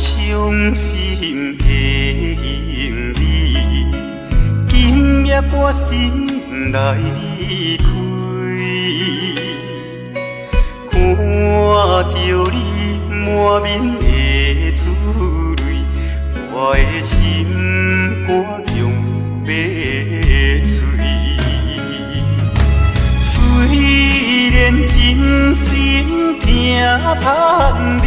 伤心的行李，今夜我心内离开，看着你满面的珠泪，我的心肝强要碎。虽然真心疼叹你，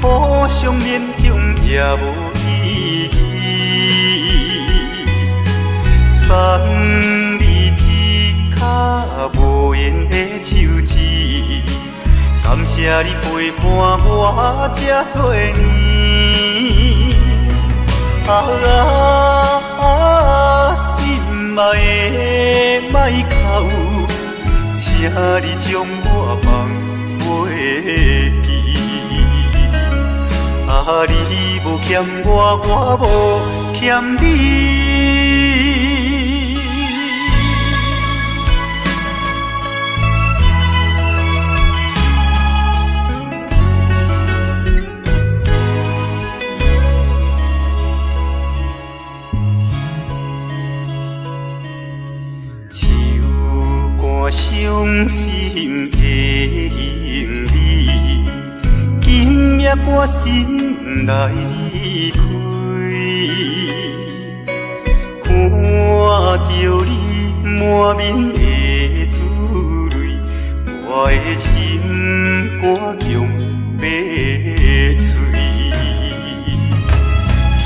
互相勉强也无意义。送你一脚无言的手指，感谢你陪伴我这多年。心爱的莫哭，请你将我放袂记。你无欠我，我无欠你。伤心的行李，今夜我心内离开，看着你满面的珠泪，我的心肝强要碎。虽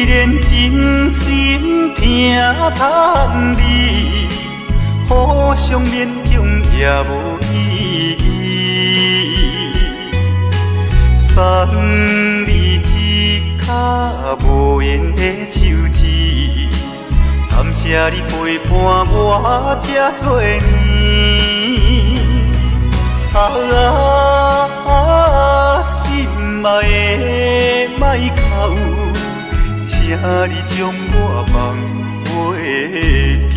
然真心疼叹你，互相勉强也无意义。送你一脚无言的手指，感谢你陪伴我这多年。心爱的莫哭，请你将我放袂记。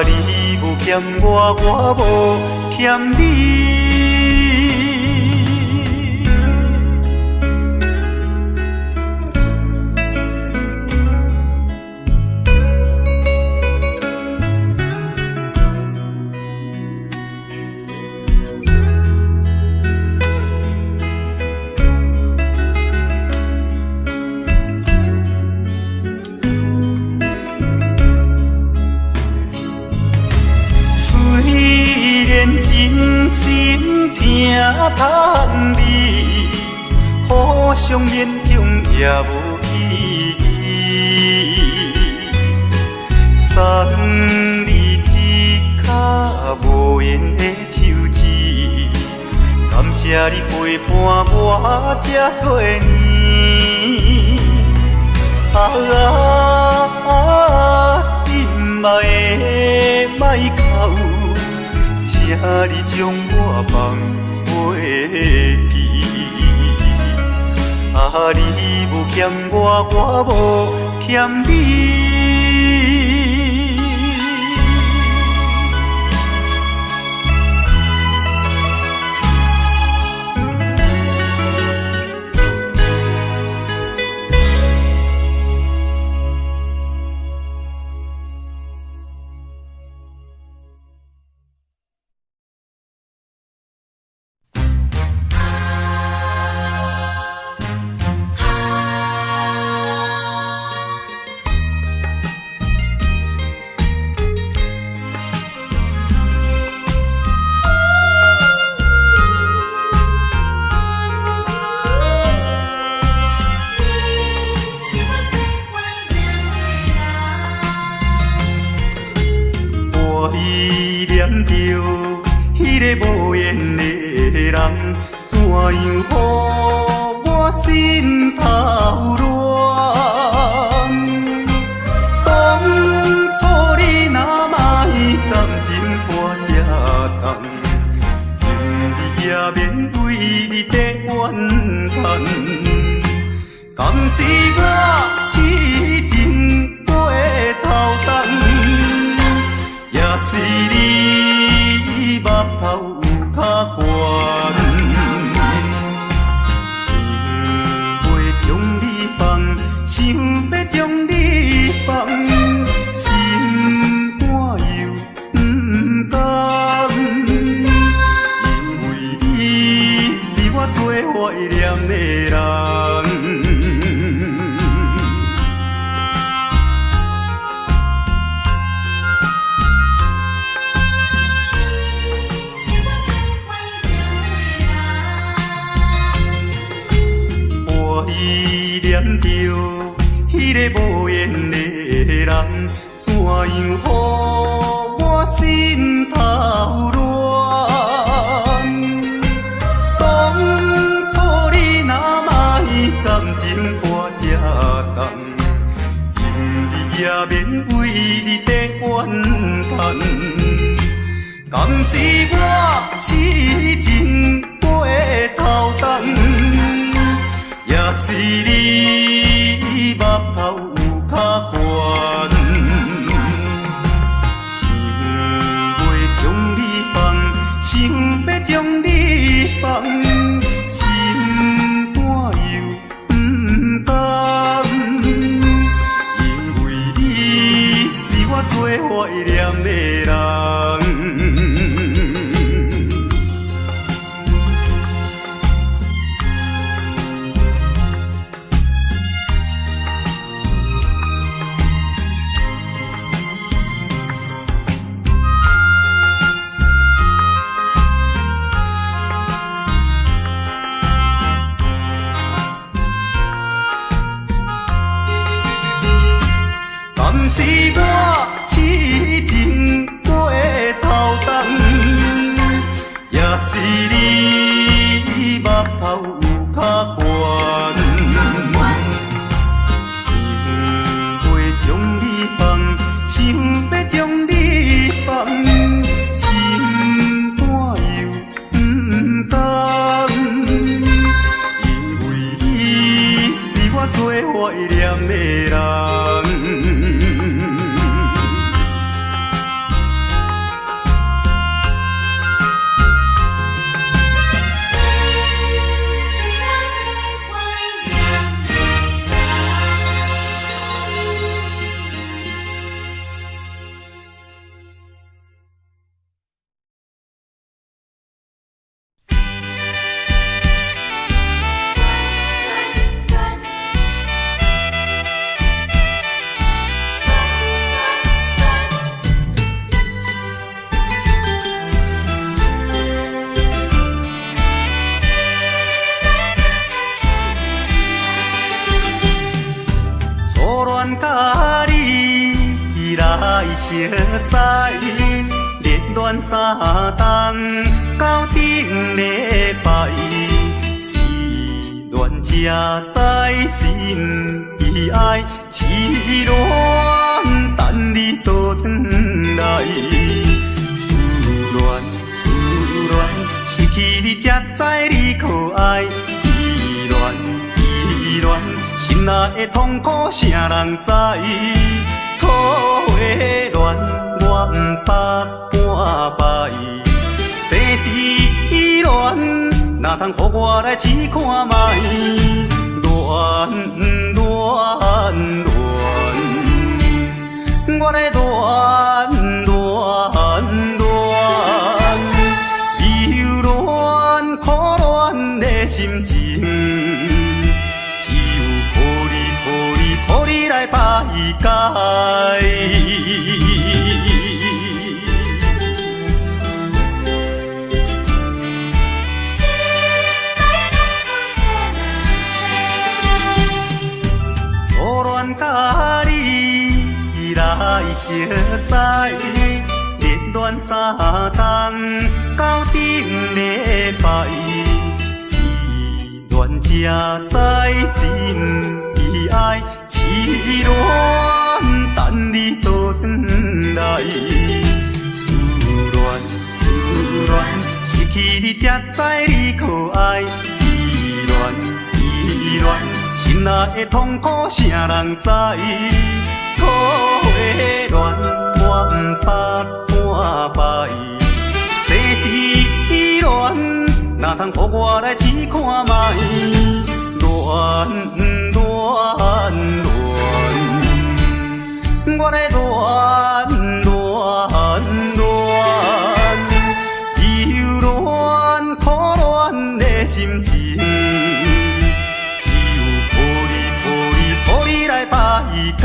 你无欠我，我无欠你。真心疼叹你，互相勉强也无意义。送你一脚无言的手指，感谢你陪伴我这多年。心爱的莫哭，请你将我放袂记。你无欠我，我无欠你。依念着迄个无缘的人，怎样予我心头乱？当初你若莫感情半只重，今日也免为你在怨叹。敢是我痴情过头重？也是你目头有较悬，念着迄个无缘的人，怎样予我心头乱？当初你若莫感情半只重，今日也免为你在怨叹。敢是我痴情过头重，也是你目头有较悬，想要将你放，想要将你放，心肝又不甘，因为你是我最怀念的人。敢是我痴情过头重，也是你目头有较悬，想要将你放，想要将你放，心肝又不甘，因为你是我最怀念的人。甲你来熟悉，热恋三冬到顶礼拜，是恋才知心悲哀，痴恋等你倒转来，思恋失去你才知你可爱，依恋。心内的痛苦，啥人知？土的恋，我不捌半摆。世事恋，哪通予我来试看卖？恋，我来恋，忧恋苦恋的心情。予你来排解，初恋甲你来熟悉，热恋三冬到顶礼拜，是恋才知心悲哀。痴恋等你倒转来，思恋失去你才知你可爱，依恋心内的痛苦，啥人知？土的恋，我不捌半摆。世事恋，哪通予我来试看卖？恋。我来恋，忧恋苦恋的心情，只有予你来排解。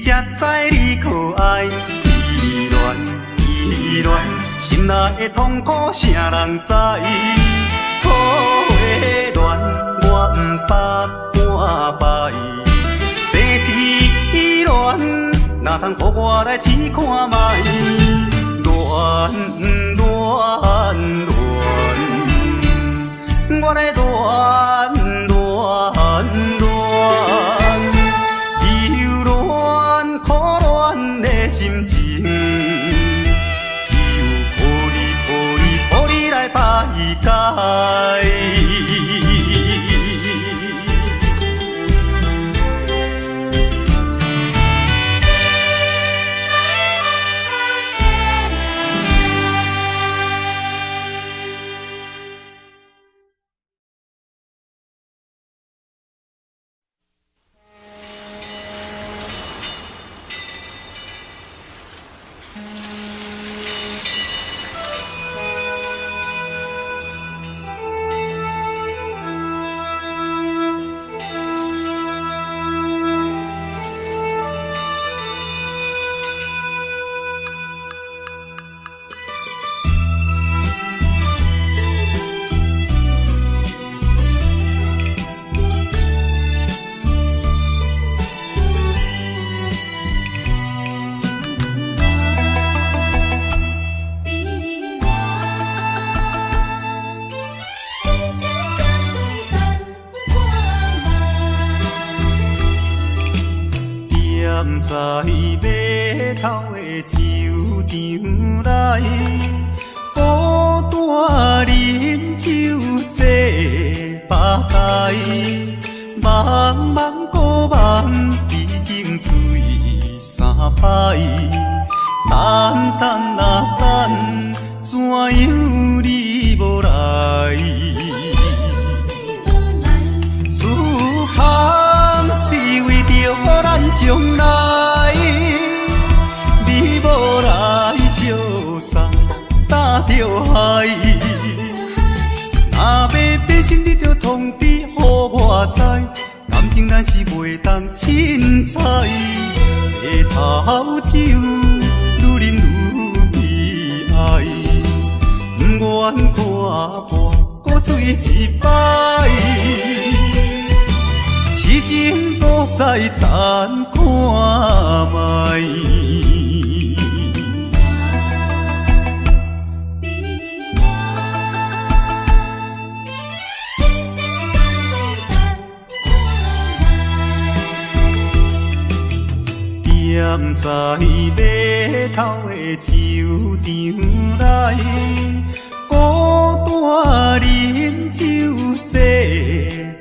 才知你可爱。依恋依恋，心内的痛苦谁人知？土的恋，我不捌半摆。生死恋，哪通予我来试看卖？恋恋恋，我来恋恋恋，忧恋苦恋的心情，只有靠你来排解。在码头的酒场内，孤单饮酒坐吧台，茫茫古梦已经醉三摆，等等啊等，怎样你无来？此项是为着咱将来，你无来相送，担着害。若要变心，你着通知予我知，感情咱是袂当凊彩。下头酒愈啉愈悲哀，不愿看破搁醉一摆。痴情搁再等看卖。踮在码头的酒场内，孤单饮酒坐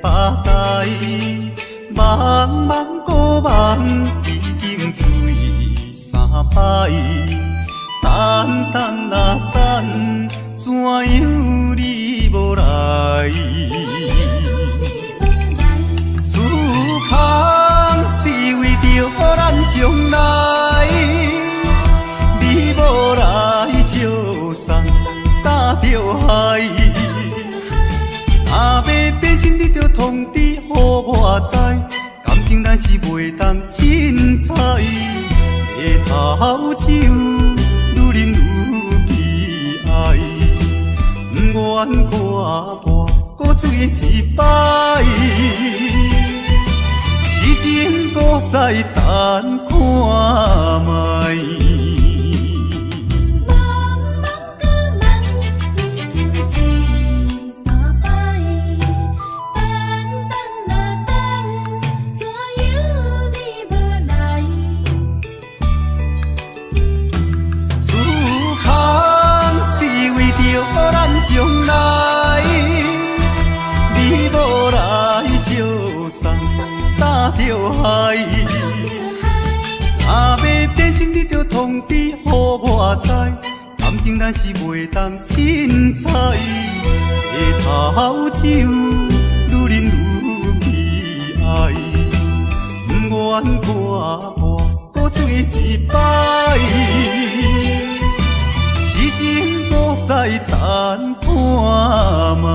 吧台，茫茫古梦已经醉三摆，等等啊等，怎样你无来？此项是为着咱将来，你无来相送，担着害。若要变心，你着通知予我知，感情咱是袂当凊彩。下头酒愈啉愈悲哀，不愿看破搁醉一摆。痴情搁再等看卖。将来，你无来相送，担着害。若要变心，你着通知予我知，感情咱是袂当凊彩。下头酒愈啉愈悲哀，不愿看破搁醉一摆。痴情搁再等看卖。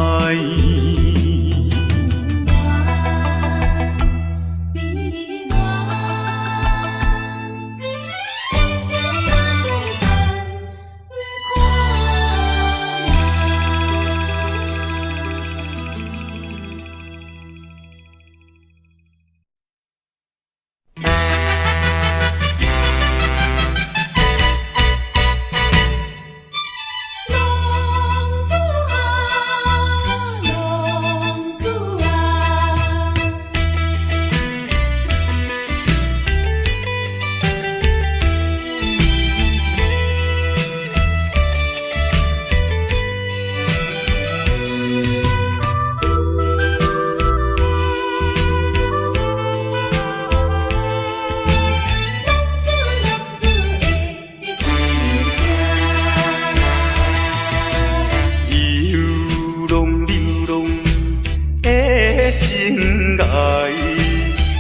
心爱，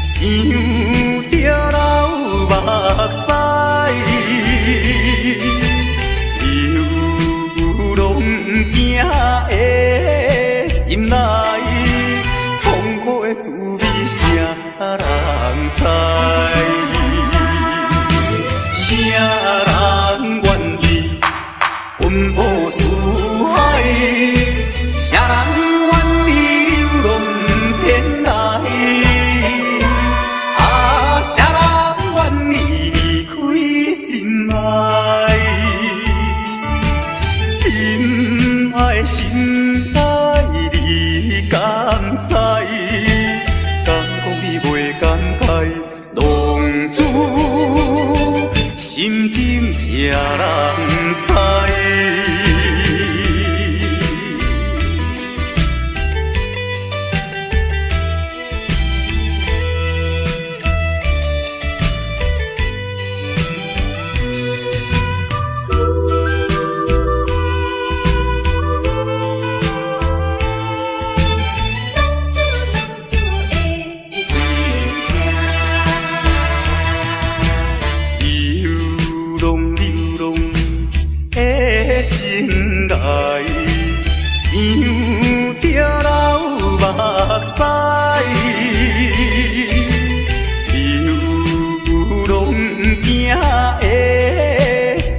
想着流目屎，流浪行的心内，痛苦的滋味谁人知？谁人愿意奔波四海？谁人愿意流浪天涯？啊，谁人愿意离开心爱？心爱心爱，你敢知？敢讲你袂感慨？浪子心情谁人知？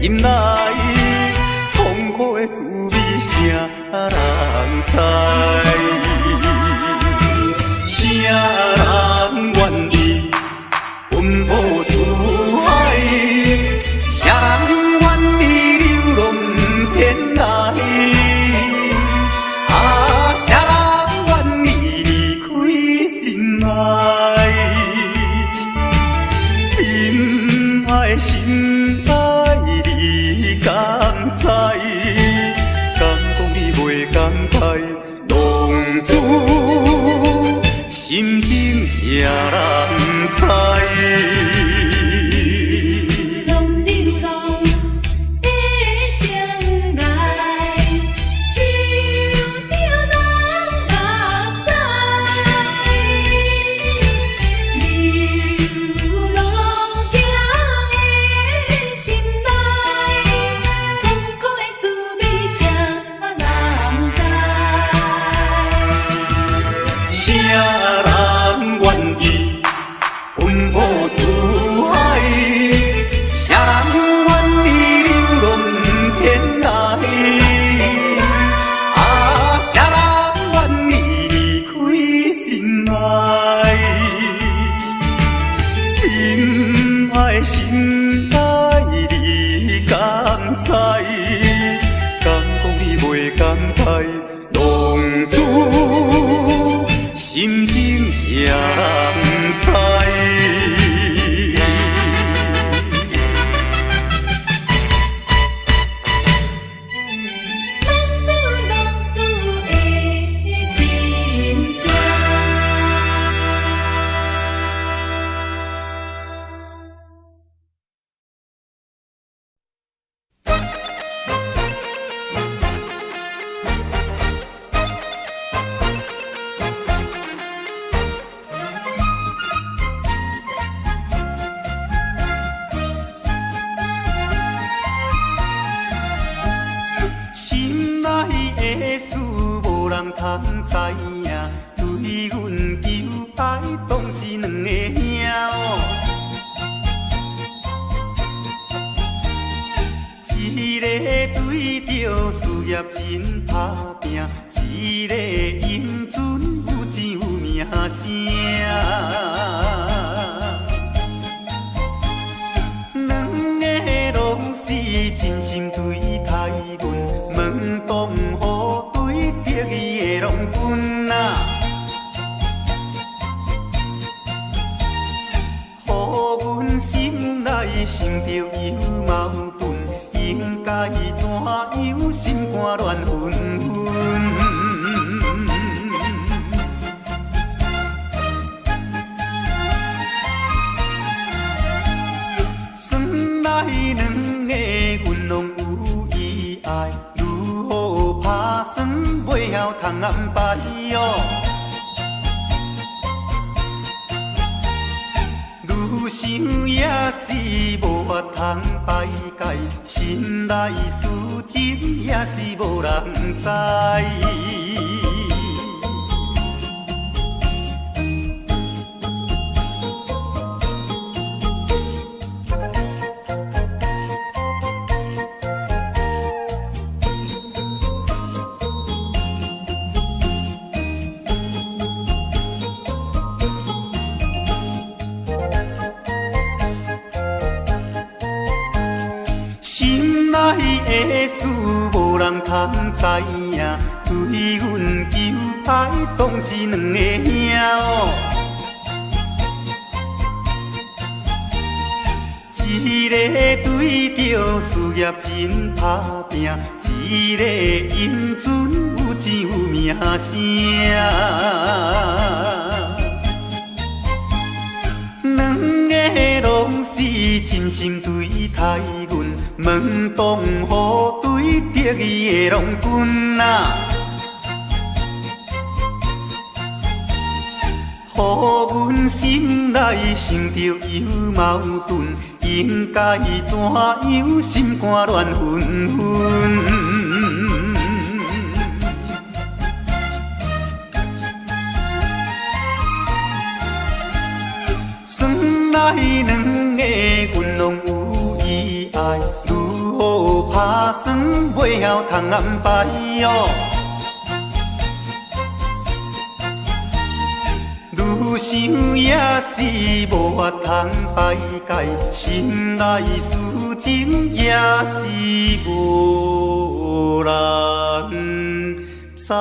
心内痛苦的滋味，谁人知？谁人愿意奔波四海？谁人愿意流浪天涯？啊，谁人愿意离开心爱？心爱心爱，你敢知？敢讲你袂感慨？浪子心情谁人知？心爱你敢知？敢讲你袂感慨？浪子心情谁人知？通知影，对阮求爱，当是两个兄哦。一个对着事业真打拼，一个英俊有钱有名声。两个拢是真心对待阮，门当户对得意的拢分啊。予阮心内想着有矛盾，应该怎样心肝乱纷纷？算来两个阮拢有意爱，如何打算袂晓通安排哟？想也是无法通排解，心内事情也是无人知。心内的事无人通知影，对阮求爱当是两个兄哦。一个对着事业真打拼，一个因准有钱有名声。两个拢是真心对待阮，门当户对得意的郎君啊，予阮心内想着有矛盾，应该怎样心肝乱纷纷。算来两个阮拢有意爱，如何打算袂晓通安排哦？愈想也是无法通排解，心内事情也是无人知。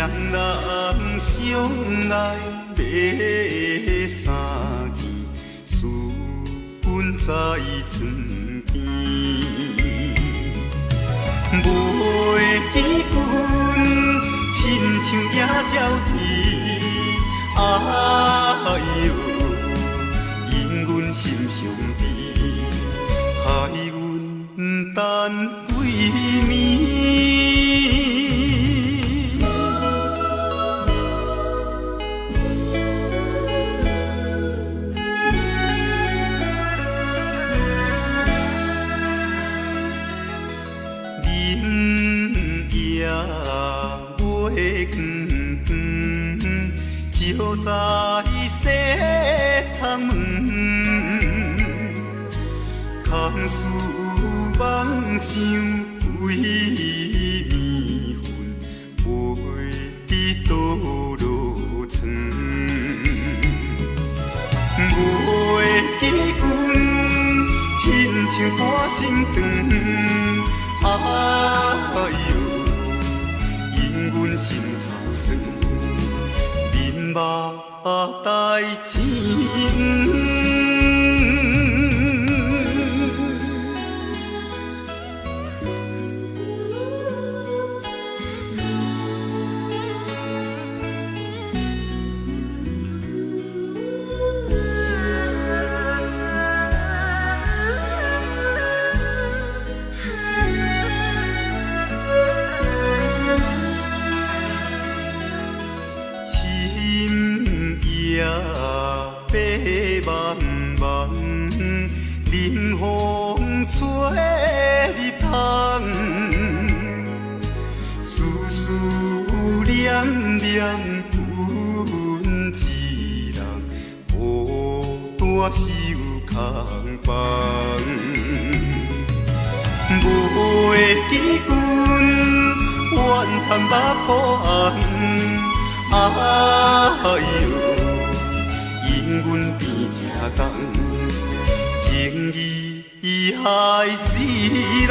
双人相爱要三更，思阮在床边，袂记阮亲像野鸟啼，哎哟，因阮心伤悲，害阮等几暝。照在西窗门，空思梦想为暝昏，飞伫倒落床。袂记阮亲像大心肠，哎哟，因阮心头酸。目台前。茫茫，冷风吹入窗，思思念念阮一人，孤单守空房。袂记阮怨叹目苦红，哎哟。因阮变这工，情义害死人。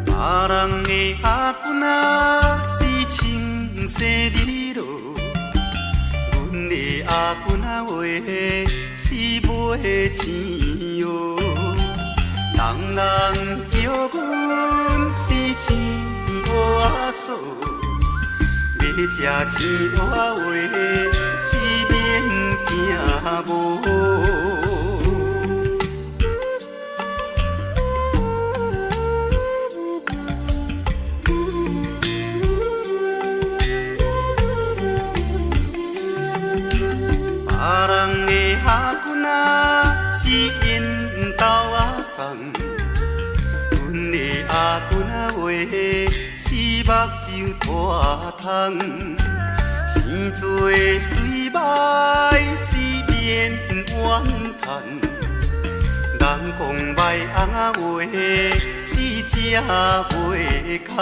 别人的阿君仔是穿西里路，阮的阿君仔话是买钱哟。人人叫阮是钱乌嫂，要吃钱乌话是免惊无。别人的阿君仔是因兜阿送，阮的阿君仔话是目睭大窗，生做水歹是免怨叹，人讲歹翁仔话是吃袂空。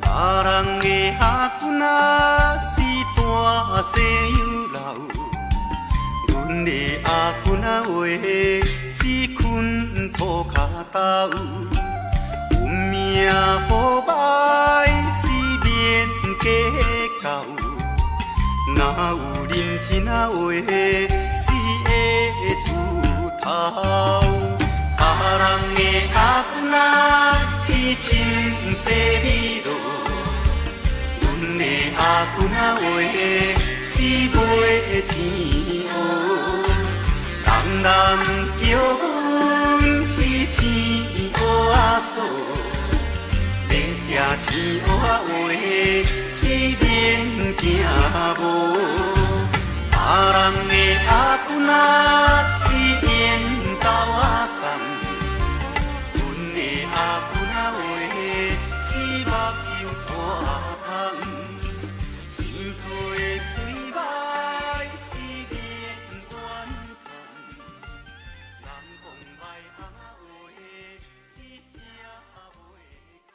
别人的阿君仔是大西洋老，阮的阿君啊话，是困土脚斗，有命好歹是免计较。若有认真啊话，是会出头。别人的阿君啊是亲生米路，阮的阿君啊话是卖钱蚵。人人叫阮是钱蚵仔嫂，要食钱蚵仔话是免惊无。别人的阿君啊是缘投仔送，阮的阿君啊话是目睭拖窗，生做水歹是免怨叹，人讲歹翁仔话是正袂空。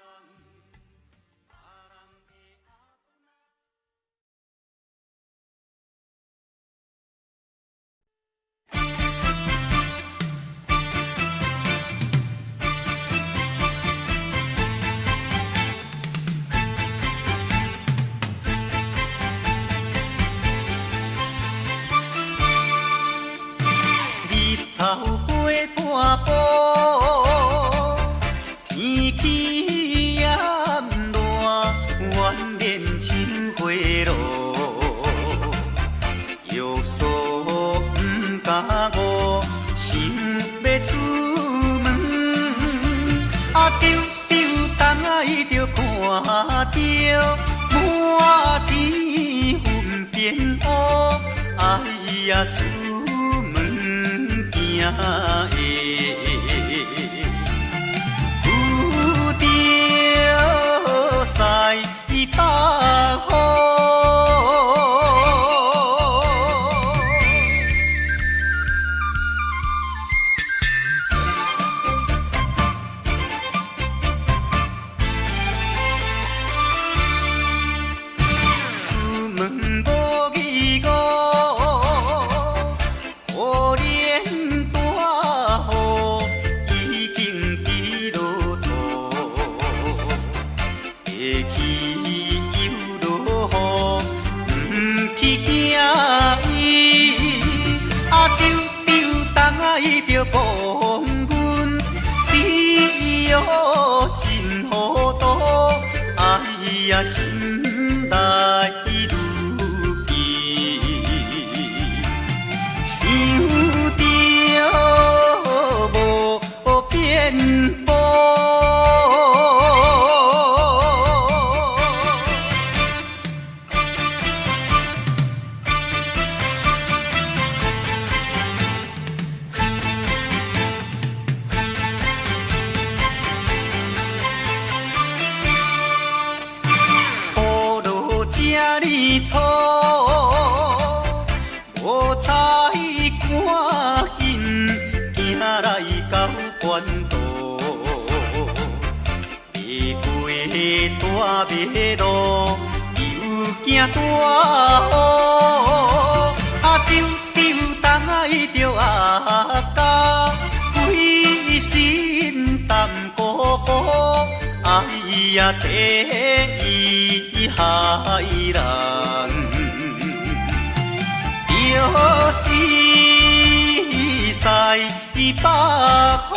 日头过半晡，天气炎热，愿连情花路。约束不敢误，想要出门，丢东爱着看着满天云变乌，哎呀出门行的，有着西北风。出门无义务，可怜大雨已经滴落土，会去又落雨，不去惊伊。丢东爱着讲阮死哦真糊涂，哎呀心内如记，想着无变波。雨落这哩粗，无彩赶紧行来到关渡，未过大马路，又惊大雨，丢东爱着阿家，规身淡薄薄，哎呀第一害人，就是西北风。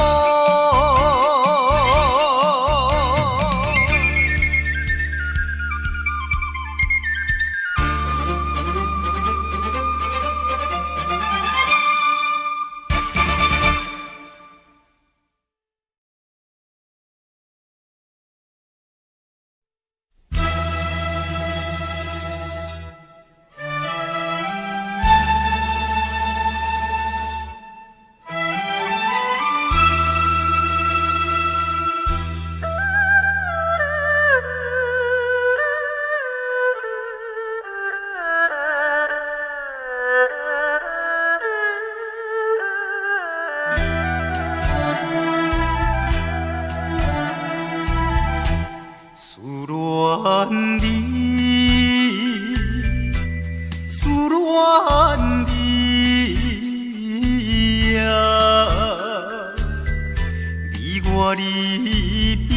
离别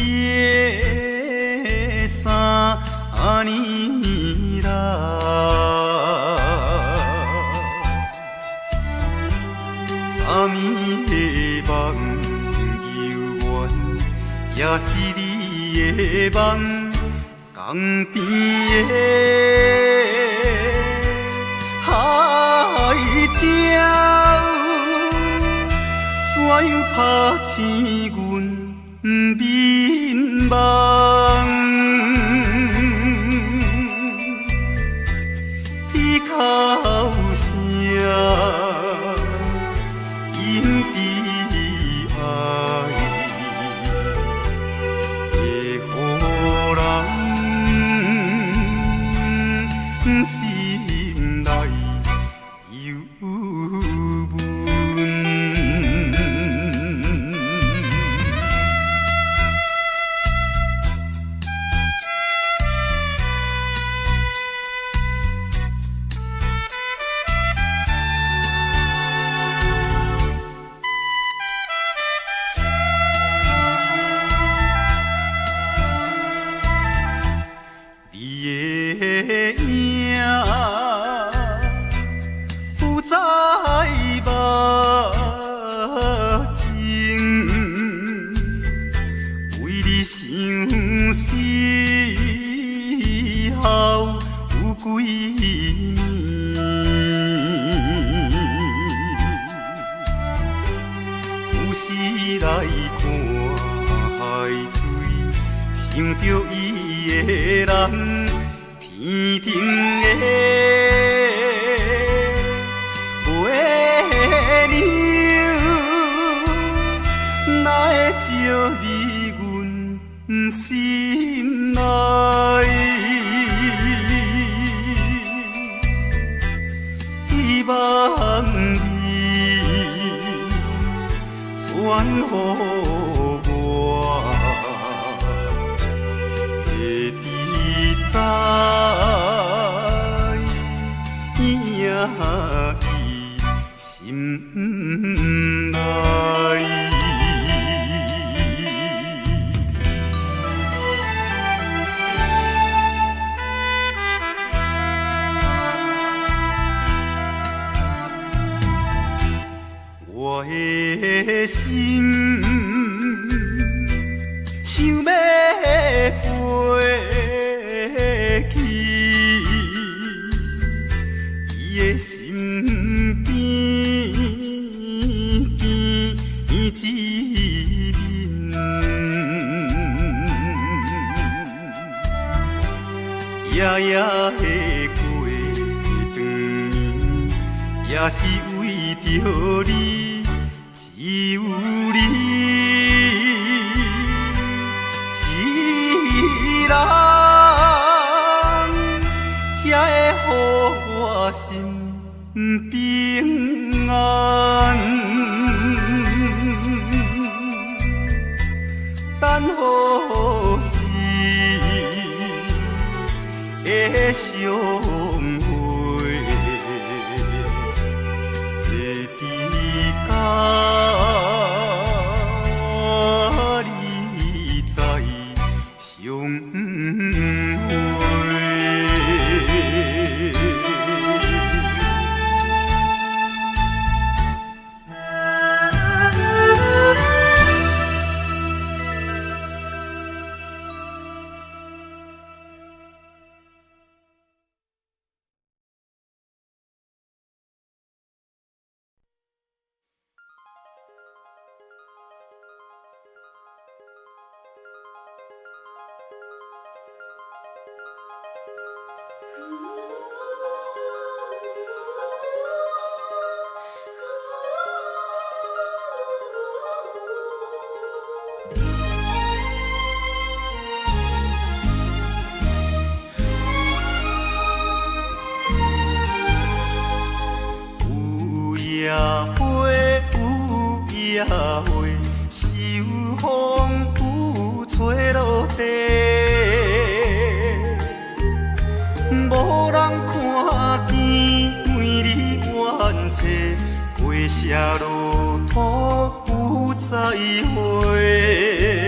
3年来，昨暝的梦游园，也是你的梦，江边的海鸟。怎样拍醒阮眠梦？天哭声，因伫爱，会予人心内忧闷。不再目睛，为你相思后有几年，有时来看海水，想着伊的人。天顶的月亮，哪会照入阮心内？希望你传予我。在伊心内。我的心想要飞。伊的身边见一面，夜夜的过长年，也是为着你，只有你一人。才会予我心平安，等何时会相会？会伫甲你再相会？野花秋风有吹落地，无人看见美丽原册，花谢落土有再会。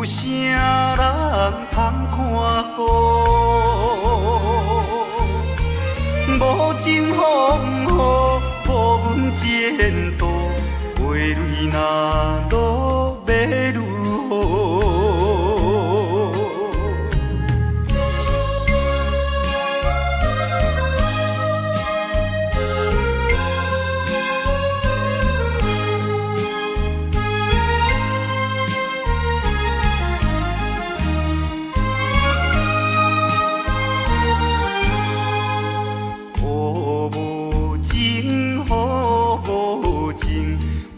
有啥人通看顾？无情风雨，无阮前途，花蕊若落要如何？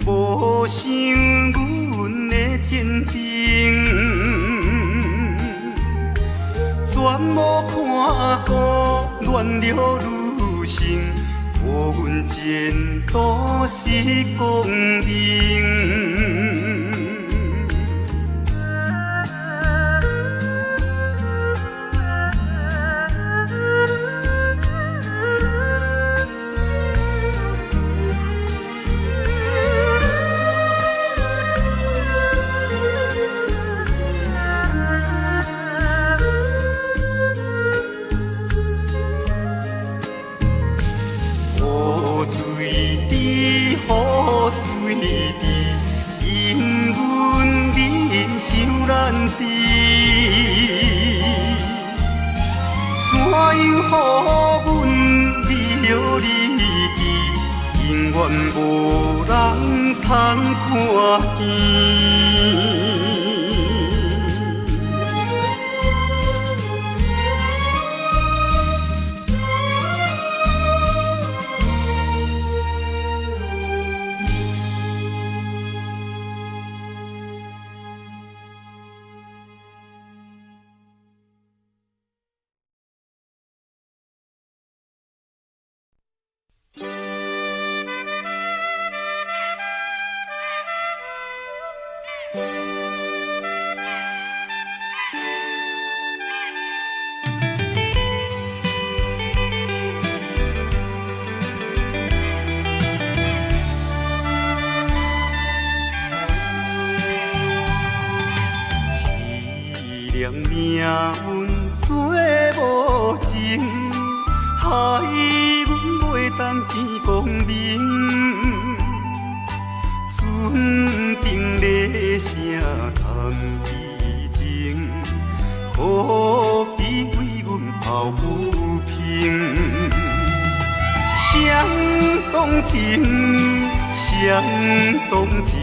无想阮的前程，全无看顾，恋了愈深，予阮前途是光明。因阮人想难治，怎样予阮离了你去，永远无人通看见。命运做无情，害阮袂当见光明。船顶咧声谈悲情，可比为阮抱不平。相同情，相同情。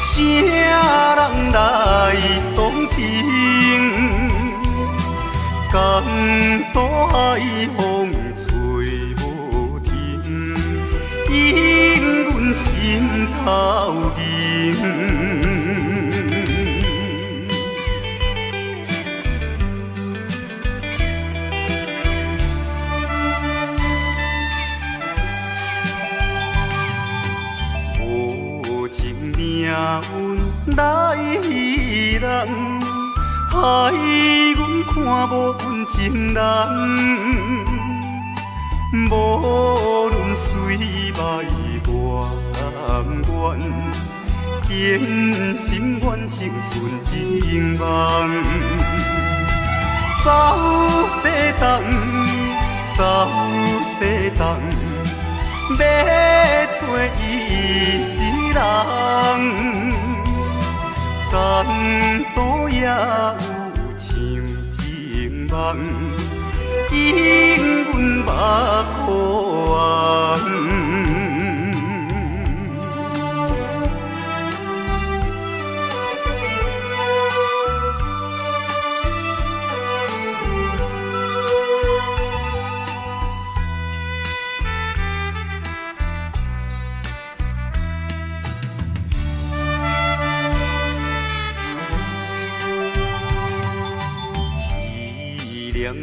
啥人来同情？江岛海风吹无停，引阮心头凝。命运来戏人，害阮看无阮情人。无论水歹我甘愿，坚心愿成顺情梦。走西东，走西东，要找伊。人，江岛也有像情梦，引阮目眶红。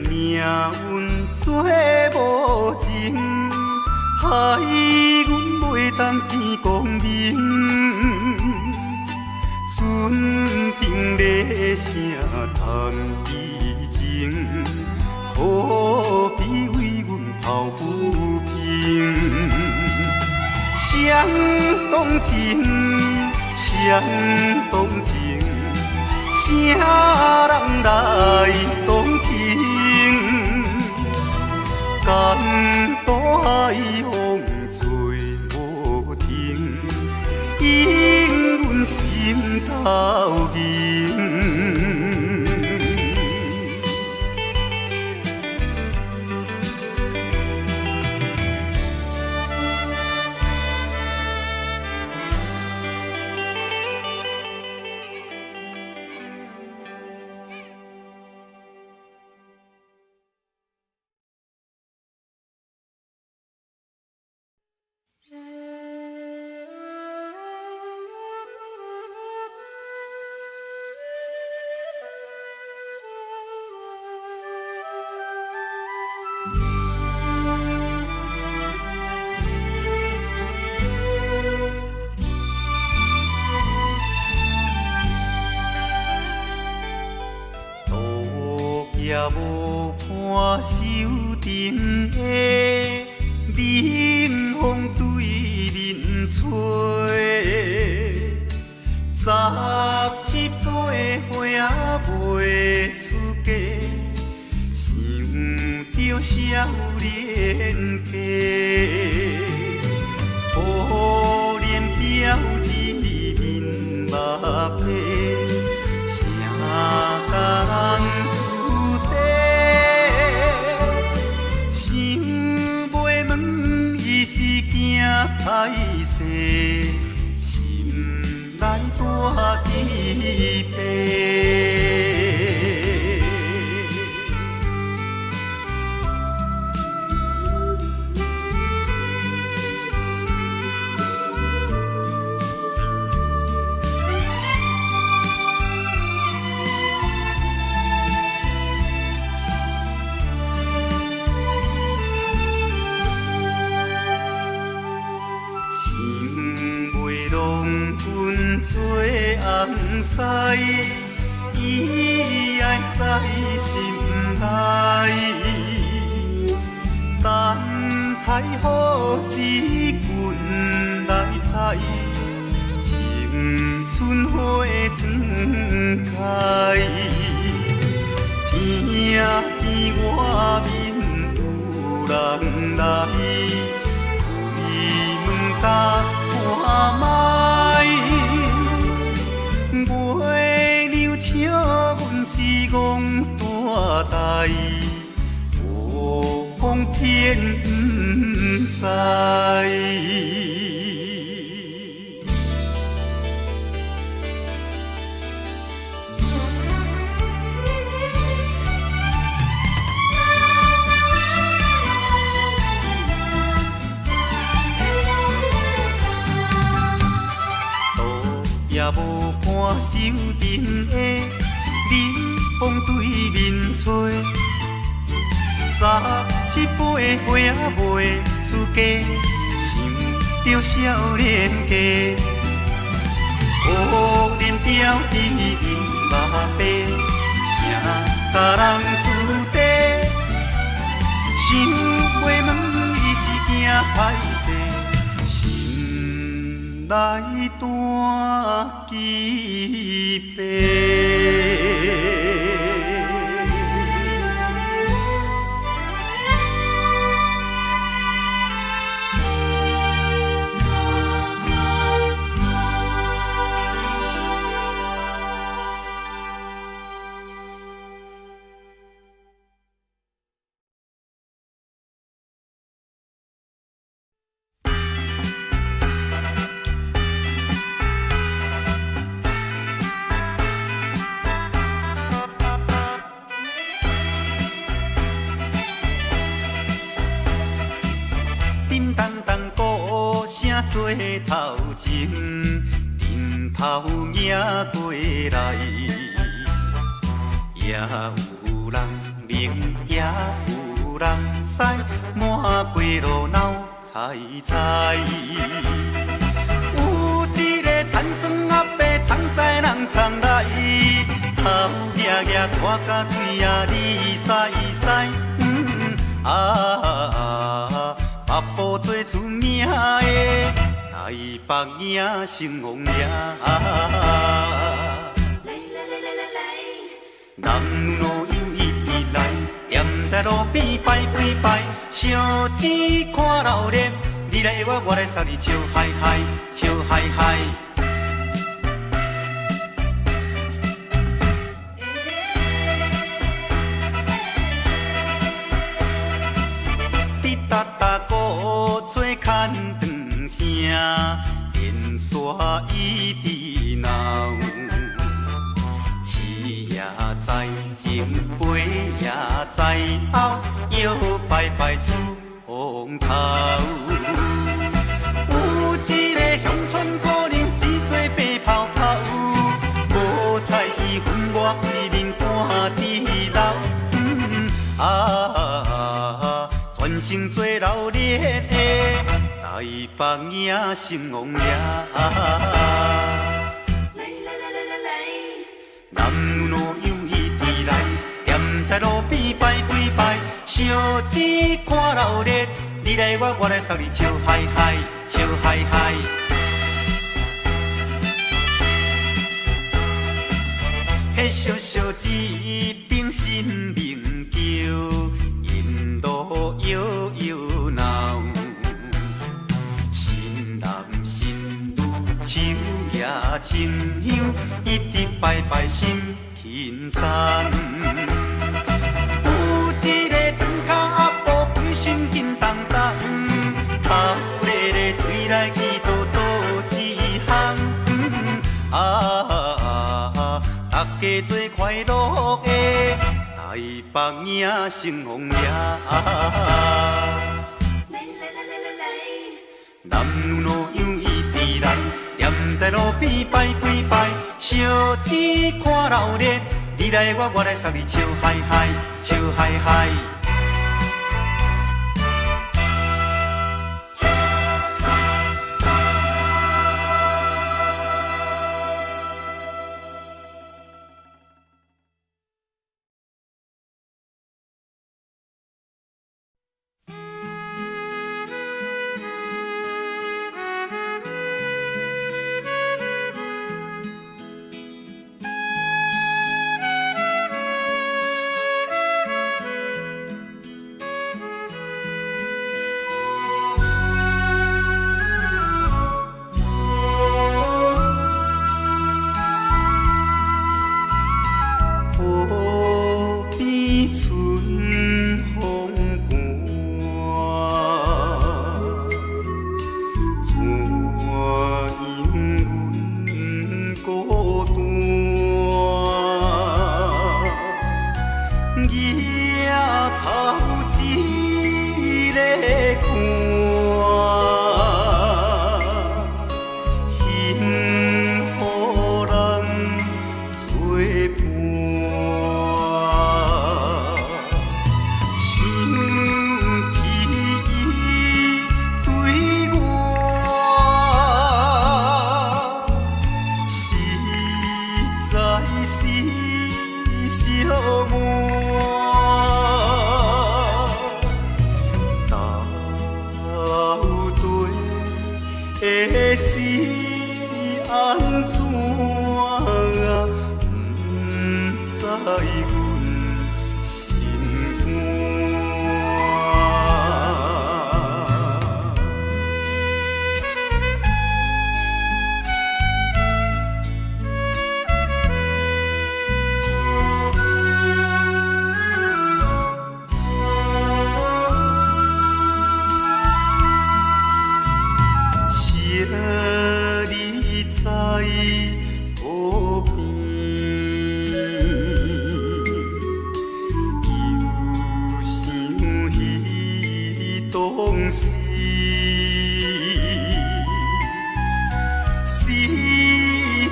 命运做无情，害阮袂当见光明。船顶咧声谈悲情，可比为阮抱不平。相同情，相同情。动情，江大海风吹无停，引阮心头凝。也无伴手灯的冷风对面吹，十七八岁袂出嫁，想着少年家，可怜表姊面目白，谁甲人？歹势，心内大疑白。做红丝，伊爱在心内，等待好时阮来采，青春花长开。听见外面有人来，开门甲看卖。月娘笑阮是戆大代，无风偏不知。也无伴手灯的冷风对面吹，十七八岁袂出嫁，想着少年家，可怜表弟面目白，谁甲人出地？想袂问伊是惊歹势，心内大疑白。叮当当鼓声做头前，阵头迎过来，也有人明，也有人使，满街路闹采采。有一个田庄阿伯藏在人藏来，头额额看甲嘴也哩塞塞，北部最出名的台北影成王爷，男女在路边摆几摆，烧钱看热闹，你来我来送你笑嗨嗨，笑嗨嗨。滴答答鼓吹牵长声，电线一直闹。市也在前，背也在后，摇摆摆出风头。有一个乡村可能是做白泡泡，无彩伊分我为面搬地楼。全城做热烈的台北影成王爷。男女老幼伊直来，踮在路边摆几摆，烧钱看热闹，你来我来送你笑嗨嗨，笑嗨嗨。迄小小一顶新名桥，引路摇摇闹，新男新女手也牵香，一直摆摆心轻松。有一个庄脚阿婆规身紧当当，头咧咧嘴来去叨叨一项。大家做快乐的台北影成王爷。男女老幼伊直来，踮在路边摆几摆，烧钱看热闹，你来我来送你笑嗨嗨，笑嗨嗨。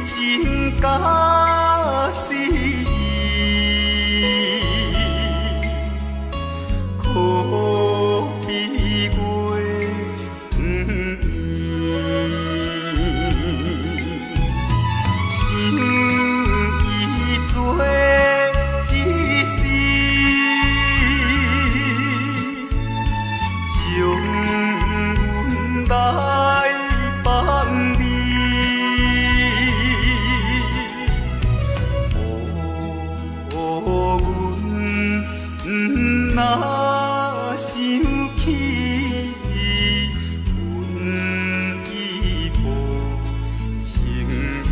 情若想起阮已无情意，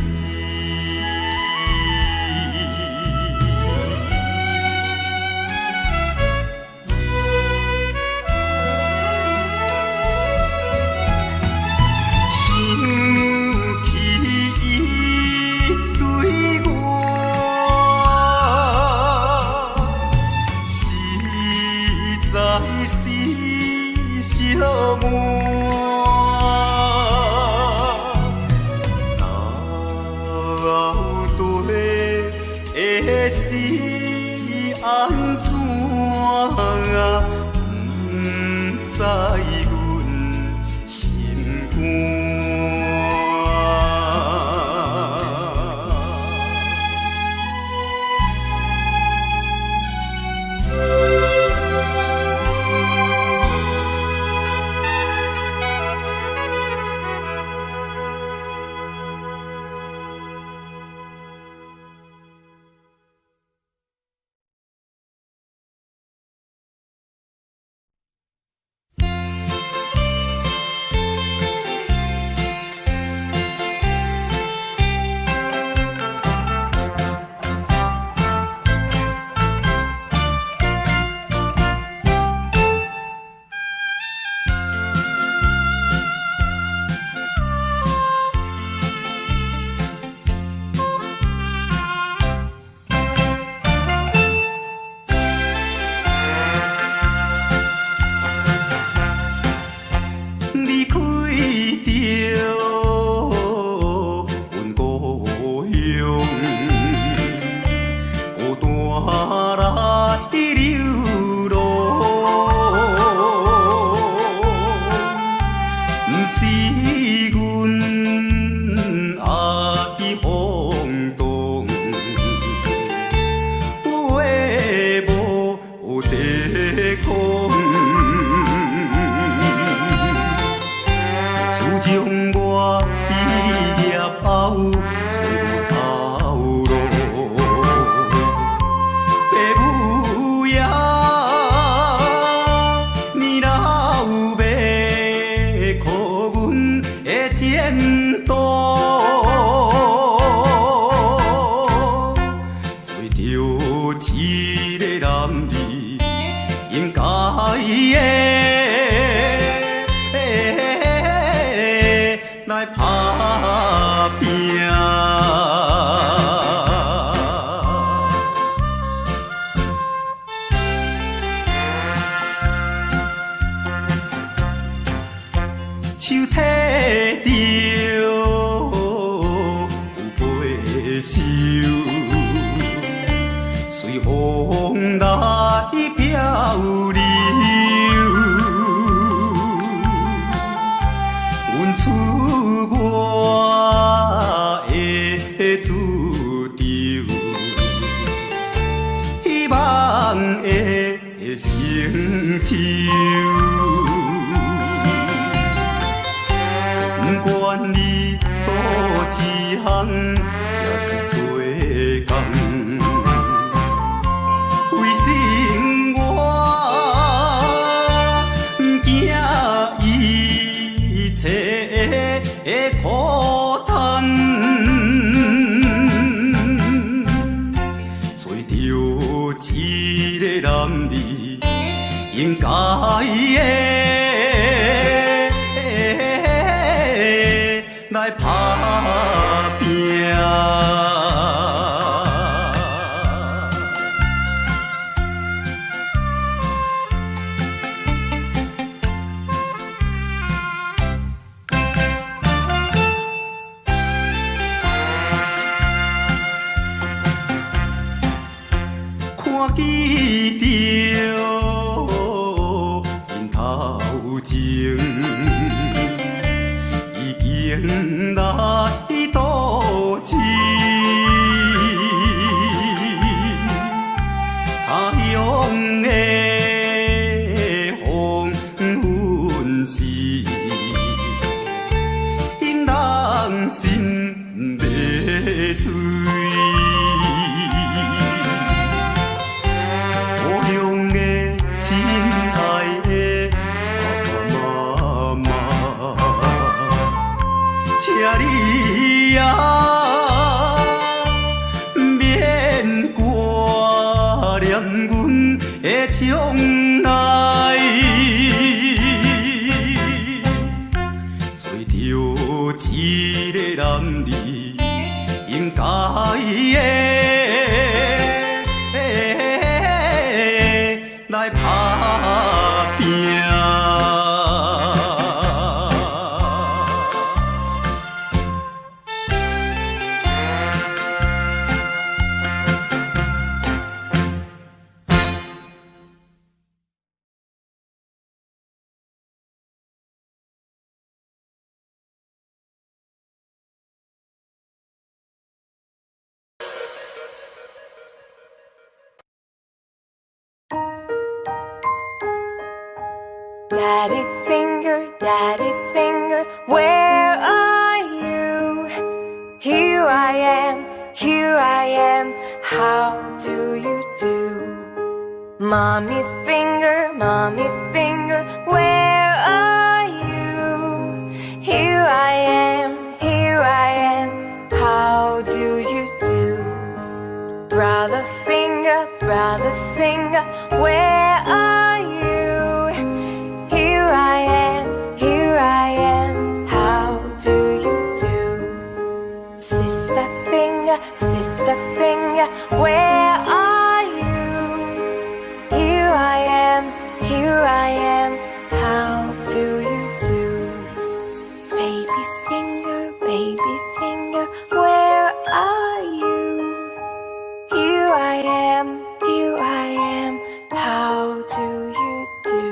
想起伊对我实在是小满，到底会是安怎啊？不知阮心肝。离开着阮故乡，孤单来流浪，不是阮爱风动，话无地讲。将我毕业后找无头路，爸母也年老要靠阮的前途，做着一个男儿应该的。来打拼，手提着有背手，随风来漂流。阮出我的厝场，希望会成就。不管你倒一项，也是做工，为生活惊一切的苦叹，做着一个男儿应该的。来打拼，看见着因头前。来渡情，他乡的黄昏时，因人心要醉。故乡的将来，做着一个男儿应该的来打拼。Daddy finger, where are you? Here I am, how do you do? Mommy finger, where are you? Here I am, how do you do? Brother finger, where are you? Here I am, how do you do? Sister finger, where are you? Here I am, how do you do? Baby finger, where are you? Here I am, how do you do?